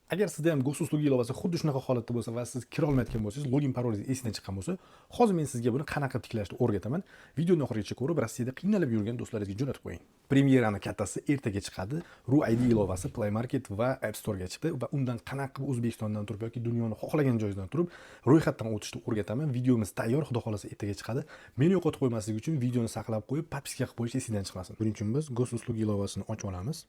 Agar sizda ham gos uslugi ilovasi xuddi shunaqa holatda bo'lsa va siz kira olmayotgan bo'lsangiz, login parolingiz esidan chiqqan bo'lsa, hozir men sizga buni qanaqa tiklashni o'rgataman. Videoni oxirigacha ko'rib, Rossiyada qiynalib yurgan do'stlaringizga jo'natib qo'ying. Premyerani kattasi ertaga chiqadi. RuID ilovasi Play Market va App Store ga chiqdi va undan qanaqa O'zbekistondan turib yoki dunyoni xohlagan joydan turib ro'yxatdan o'tishni o'rgataman. Videomiz tayyor, xudo xolasa ertaga chiqadi. Meni yo'qotib qo'ymaslik uchun videoni saqlab qo'yib, podpiska qilib qo'yish esidan chiqmasin. Birinchimiz gos uslugi ilovasini ochib olamiz.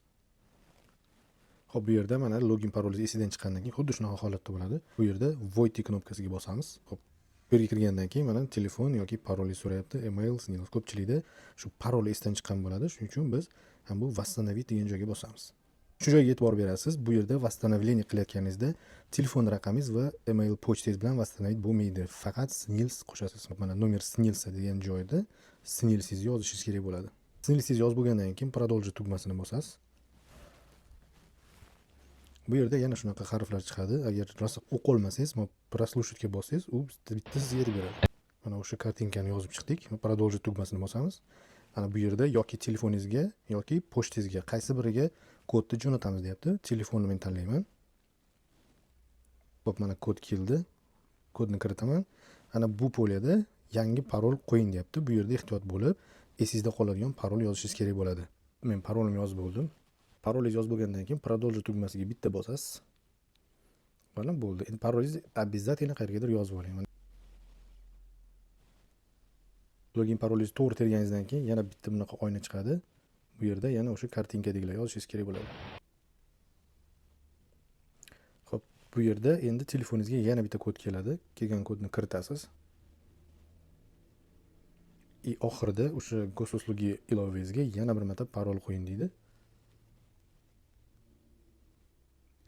Xo'p, bu yerda mana login parolingiz esidan chiqqandan keyin xuddi shunaqa holatda bo'ladi. Bu yerda void knopkasiga bosamiz. Xo'p, bu yerga kirgandan keyin mana telefon yoki parolingiz so'rayapti. Email, снилось. Ko'pchilikda shu parol esdan chiqqan bo'ladi. Shuning uchun biz ham bu восстановить degan joyga bosamiz. Shu joyga e'tibor berasiz. Bu yerda восстановление qilayotganingizda telefon raqamingiz va email pochtangiz bilan восстановить bo'lmaydi. Faqat снилось qo'shasiz. Mana nomer снился degan joyda снилсingizni yozishingiz kerak bo'ladi. Снилсingizni yozib bo'lgandan keyin продолжить tugmasini bosasiz. Bu yerda yana shunaqa harflar chiqadi. Agar rosa o'qib olmasangiz, прослушать bossangiz, u bitta sizga yetib beradi. Mana o'sha kartinkani yozib chiqdik. Продолжить tugmasini bosamiz. Mana bu yerda yoki telefoningizga yoki pochtangizga qaysi biriga kodni jo'natamiz deyapti. Telefonni men tanlayman. Xo'p, mana kod keldi. Kodni kiritaman. Ana bu polyada yangi parol qo'ying deyapti. Bu yerda ehtiyot bo'lib, esingizda qoladigan parol yozishingiz kerak bo'ladi. Men parolimni yozib bo'ldim. Parolingiz yozib bo'lgandan keyin продолжить tugmasiga bitta bosasiz. Mana bo'ldi. Endi parolingizni обязательно qayergadir yozib oling. Login parolingizni to'g'ri terganingizdan keyin yana bitta bunaqa oyna chiqadi. Bu yerda yana o'sha kartinkadagilar yozishingiz kerak bo'ladi. Xo'p, bu yerda endi telefoningizga yana bitta kod keladi. Kelgan kodni kiritasiz. Oxirida o'sha gos uslugi ilovangizga yana bir marta parol qo'ying deydi.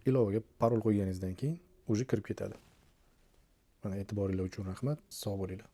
Ilovaga parol qo'yganingizdan keyin o'zi kirib ketadi. Mana e'tiboringiz uchun rahmat. Sog' bo'linglar.